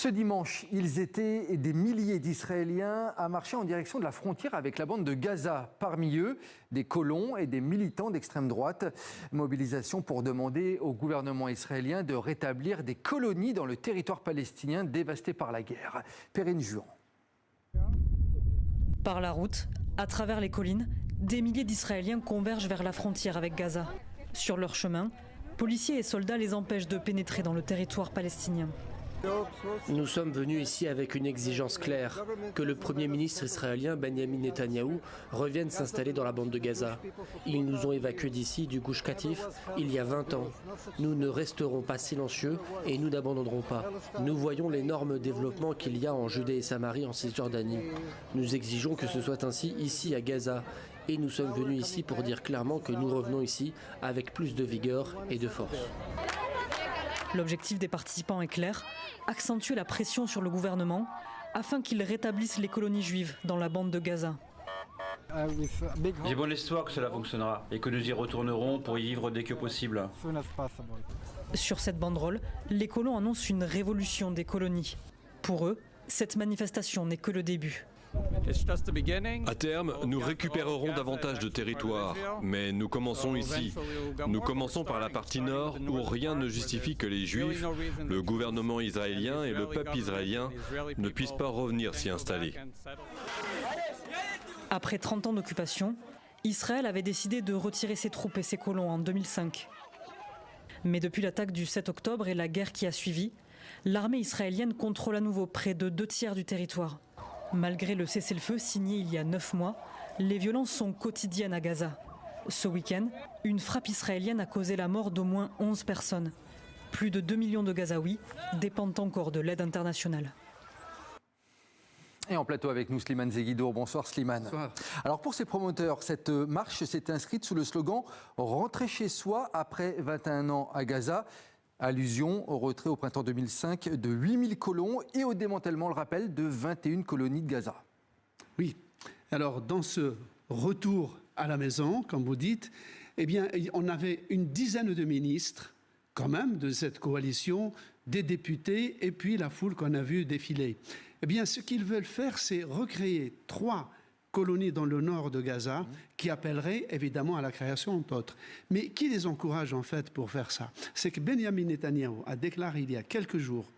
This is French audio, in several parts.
Ce dimanche, ils étaient des milliers d'Israéliens à marcher en direction de la frontière avec la bande de Gaza. Parmi eux, des colons et des militants d'extrême droite. Mobilisation pour demander au gouvernement israélien de rétablir des colonies dans le territoire palestinien dévasté par la guerre. Perrine Juan. Par la route, à travers les collines, des milliers d'Israéliens convergent vers la frontière avec Gaza. Sur leur chemin, policiers et soldats les empêchent de pénétrer dans le territoire palestinien. Nous sommes venus ici avec une exigence claire, que le Premier ministre israélien Benjamin Netanyahou revienne s'installer dans la bande de Gaza. Ils nous ont évacués d'ici, du Gush Katif, il y a 20 ans. Nous ne resterons pas silencieux et nous n'abandonnerons pas. Nous voyons l'énorme développement qu'il y a en Judée et Samarie, en Cisjordanie. Nous exigeons que ce soit ainsi ici à Gaza. Et nous sommes venus ici pour dire clairement que nous revenons ici avec plus de vigueur et de force. L'objectif des participants est clair, accentuer la pression sur le gouvernement afin qu'il rétablisse les colonies juives dans la bande de Gaza. J'ai bon espoir que cela fonctionnera et que nous y retournerons pour y vivre dès que possible. Sur cette banderole, les colons annoncent une révolution des colonies. Pour eux, cette manifestation n'est que le début. À terme, nous récupérerons davantage de territoire, mais nous commençons ici. Nous commençons par la partie nord où rien ne justifie que les Juifs, le gouvernement israélien et le peuple israélien ne puissent pas revenir s'y installer. Après 30 ans d'occupation, Israël avait décidé de retirer ses troupes et ses colons en 2005. Mais depuis l'attaque du 7 octobre et la guerre qui a suivi, l'armée israélienne contrôle à nouveau près de 2/3 du territoire. Malgré le cessez-le-feu signé il y a 9 mois, les violences sont quotidiennes à Gaza. Ce week-end, une frappe israélienne a causé la mort d'au moins 11 personnes. Plus de 2 millions de Gazaouis dépendent encore de l'aide internationale. Et en plateau avec nous, Slimane Zeguidour. Bonsoir Slimane. Bonsoir. Alors pour ces promoteurs, cette marche s'est inscrite sous le slogan « Rentrer chez soi après 21 ans à Gaza ». Allusion au retrait au printemps 2005 de 8000 colons et au démantèlement, le rappel, de 21 colonies de Gaza. Oui, alors dans ce retour à la maison, comme vous dites, eh bien, on avait une dizaine de ministres, quand même, de cette coalition, des députés et puis la foule qu'on a vue défiler. Eh bien, ce qu'ils veulent faire, c'est recréer 3 colonies dans le nord de Gaza qui appelleraient évidemment à la création d'autres. Mais qui les encourage en fait pour faire ça? C'est que Benjamin Netanyahou a déclaré il y a quelques jours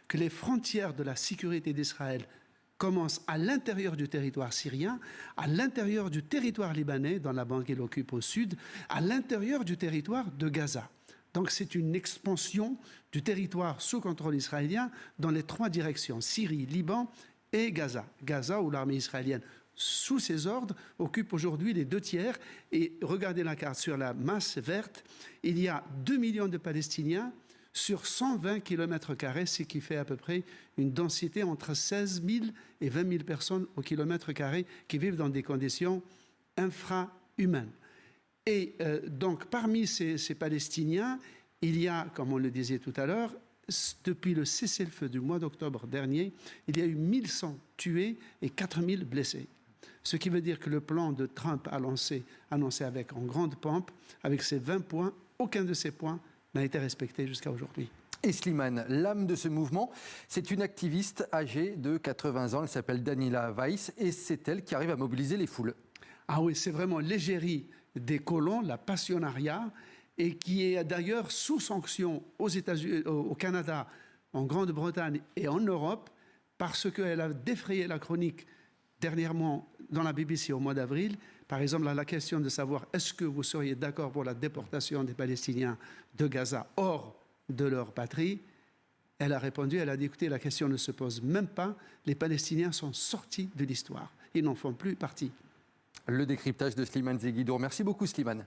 que les frontières de la sécurité d'Israël commencent à l'intérieur du territoire syrien, à l'intérieur du territoire libanais, dans la bande qu'il occupe au sud, à l'intérieur du territoire de Gaza. Donc c'est une expansion du territoire sous contrôle israélien dans les 3 directions, Syrie, Liban et Gaza. Gaza où l'armée israélienne sous ses ordres, occupe aujourd'hui les 2/3. Et regardez la carte sur la masse verte, il y a 2 millions de Palestiniens sur 120 km², ce qui fait à peu près une densité entre 16 000 et 20 000 personnes au km² qui vivent dans des conditions infra-humaines. Et donc, parmi ces Palestiniens, il y a, comme on le disait tout à l'heure, depuis le cessez-le-feu du mois d'octobre dernier, il y a eu 1100 tués et 4000 blessés. Ce qui veut dire que le plan de Trump annoncé avec en grande pompe, avec ses 20 points, aucun de ces points n'a été respecté jusqu'à aujourd'hui. Et Slimane, l'âme de ce mouvement, c'est une activiste âgée de 80 ans, elle s'appelle Daniela Weiss, et c'est elle qui arrive à mobiliser les foules. Ah oui, c'est vraiment l'égérie des colons, la passionnariat, et qui est d'ailleurs sous sanction aux États-Unis, au Canada, en Grande-Bretagne et en Europe, parce qu'elle a défrayé la chronique dernièrement dans la BBC au mois d'avril. Par exemple, à la question de savoir est-ce que vous seriez d'accord pour la déportation des Palestiniens de Gaza hors de leur patrie, elle a répondu, elle a dit, écoutez, la question ne se pose même pas, les Palestiniens sont sortis de l'histoire, ils n'en font plus partie. Le décryptage de Slimane Zeguidour. Merci beaucoup Slimane.